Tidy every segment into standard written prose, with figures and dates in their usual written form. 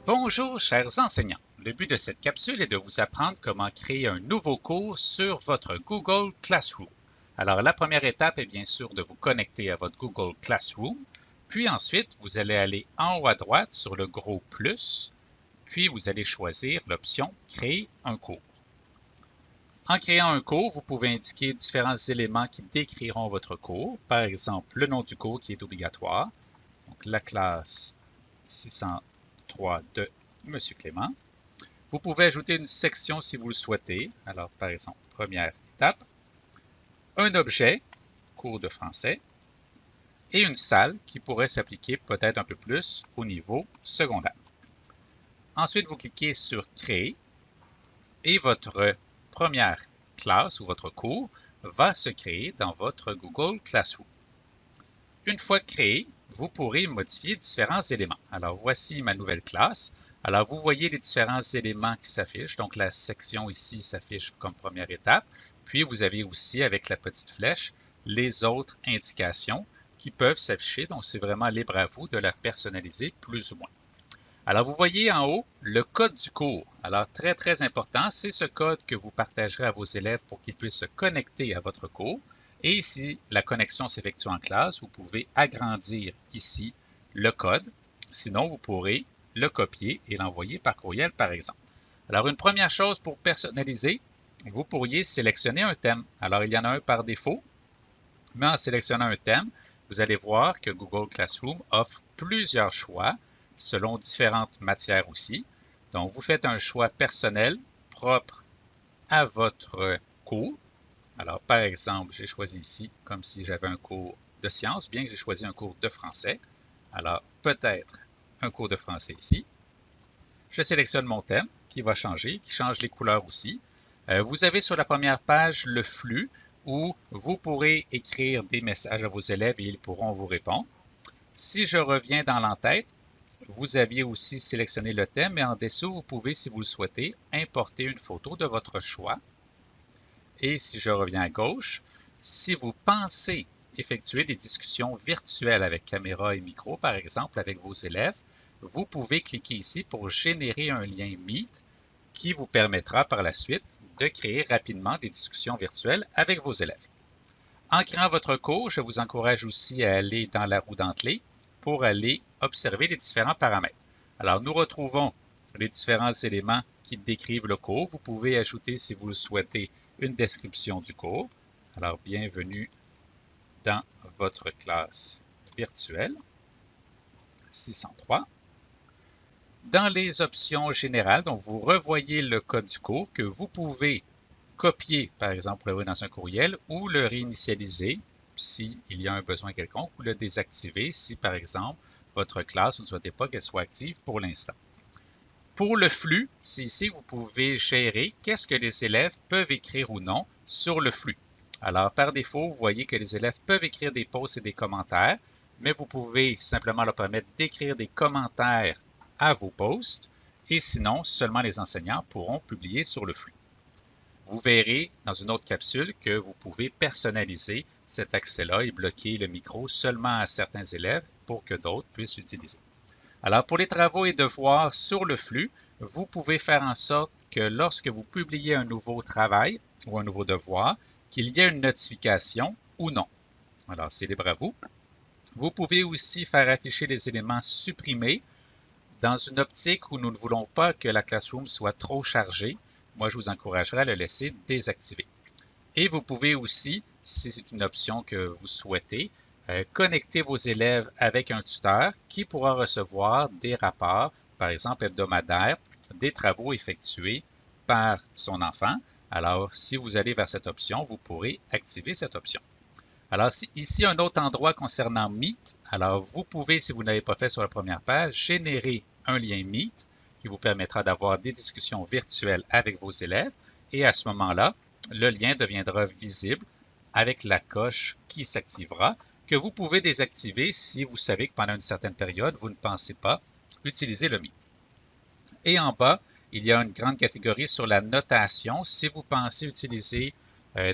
Bonjour chers enseignants, le but de cette capsule est de vous apprendre comment créer un nouveau cours sur votre Google Classroom. Alors la première étape est bien sûr de vous connecter à votre Google Classroom, puis ensuite vous allez aller en haut à droite sur le gros plus, puis vous allez choisir l'option Créer un cours. En créant un cours, vous pouvez indiquer différents éléments qui décriront votre cours, par exemple le nom du cours qui est obligatoire, donc la classe 603 de M. Clément. Vous pouvez ajouter une section si vous le souhaitez. Alors, par exemple, première étape, un objet, cours de français, et une salle qui pourrait s'appliquer peut-être un peu plus au niveau secondaire. Ensuite, vous cliquez sur Créer et votre première classe ou votre cours va se créer dans votre Google Classroom. Une fois créé, vous pourrez modifier différents éléments. Alors, voici ma nouvelle classe. Alors, vous voyez les différents éléments qui s'affichent. Donc, la section ici s'affiche comme première étape. Puis, vous avez aussi, avec la petite flèche, les autres indications qui peuvent s'afficher. Donc, c'est vraiment libre à vous de la personnaliser plus ou moins. Alors, vous voyez en haut le code du cours. Alors, très, très important, c'est ce code que vous partagerez à vos élèves pour qu'ils puissent se connecter à votre cours. Et si la connexion s'effectue en classe, vous pouvez agrandir ici le code. Sinon, vous pourrez le copier et l'envoyer par courriel, par exemple. Alors, une première chose pour personnaliser, vous pourriez sélectionner un thème. Alors, il y en a un par défaut, mais en sélectionnant un thème, vous allez voir que Google Classroom offre plusieurs choix selon différentes matières aussi. Donc, vous faites un choix personnel propre à votre cours. Alors, par exemple, j'ai choisi ici comme si j'avais un cours de sciences, bien que j'ai choisi un cours de français. Alors, peut-être un cours de français ici. Je sélectionne mon thème qui va changer, qui change les couleurs aussi. Vous avez sur la première page le flux où vous pourrez écrire des messages à vos élèves et ils pourront vous répondre. Si je reviens dans l'entête, vous aviez aussi sélectionné le thème et en dessous, vous pouvez, si vous le souhaitez, importer une photo de votre choix. Et si je reviens à gauche, si vous pensez effectuer des discussions virtuelles avec caméra et micro, par exemple, avec vos élèves, vous pouvez cliquer ici pour générer un lien Meet qui vous permettra par la suite de créer rapidement des discussions virtuelles avec vos élèves. En créant votre cours, je vous encourage aussi à aller dans la roue dentelée pour aller observer les différents paramètres. Alors, nous retrouvons les différents éléments qui décrivent le cours. Vous pouvez ajouter, si vous le souhaitez, une description du cours. Alors, bienvenue dans votre classe virtuelle 603. Dans les options générales, donc vous revoyez le code du cours que vous pouvez copier, par exemple, pour l'envoyer dans un courriel ou le réinitialiser s'il y a un besoin quelconque ou le désactiver si, par exemple, votre classe, vous ne souhaitez pas qu'elle soit active pour l'instant. Pour le flux, c'est ici que vous pouvez gérer qu'est-ce que les élèves peuvent écrire ou non sur le flux. Alors, par défaut, vous voyez que les élèves peuvent écrire des posts et des commentaires, mais vous pouvez simplement leur permettre d'écrire des commentaires à vos posts et sinon, seulement les enseignants pourront publier sur le flux. Vous verrez dans une autre capsule que vous pouvez personnaliser cet accès-là et bloquer le micro seulement à certains élèves pour que d'autres puissent l'utiliser. Alors, pour les travaux et devoirs sur le flux, vous pouvez faire en sorte que lorsque vous publiez un nouveau travail ou un nouveau devoir, qu'il y ait une notification ou non. Alors, c'est libre à vous. Vous pouvez aussi faire afficher les éléments supprimés dans une optique où nous ne voulons pas que la Classroom soit trop chargée. Moi, je vous encouragerais à le laisser désactivé. Et vous pouvez aussi, si c'est une option que vous souhaitez, connecter vos élèves avec un tuteur qui pourra recevoir des rapports, par exemple hebdomadaires, des travaux effectués par son enfant. Alors, si vous allez vers cette option, vous pourrez activer cette option. Alors, ici, un autre endroit concernant Meet. Alors, vous pouvez, si vous n'avez pas fait sur la première page, générer un lien Meet qui vous permettra d'avoir des discussions virtuelles avec vos élèves. Et à ce moment-là, le lien deviendra visible avec la coche qui s'activera, que vous pouvez désactiver si vous savez que pendant une certaine période, vous ne pensez pas utiliser le Meet. Et en bas, il y a une grande catégorie sur la notation. Si vous pensez utiliser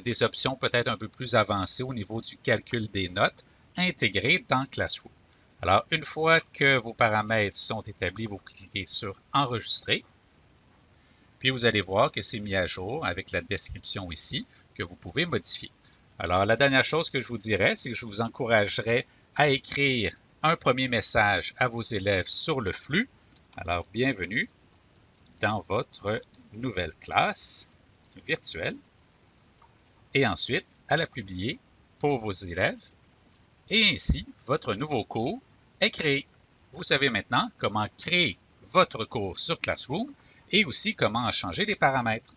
des options peut-être un peu plus avancées au niveau du calcul des notes intégrées dans Classroom. Alors, une fois que vos paramètres sont établis, vous cliquez sur Enregistrer. Puis vous allez voir que c'est mis à jour avec la description ici que vous pouvez modifier. Alors, la dernière chose que je vous dirais, c'est que je vous encouragerais à écrire un premier message à vos élèves sur le flux. Alors, bienvenue dans votre nouvelle classe virtuelle. Et ensuite, à la publier pour vos élèves. Et ainsi, votre nouveau cours est créé. Vous savez maintenant comment créer votre cours sur Classroom et aussi comment changer les paramètres.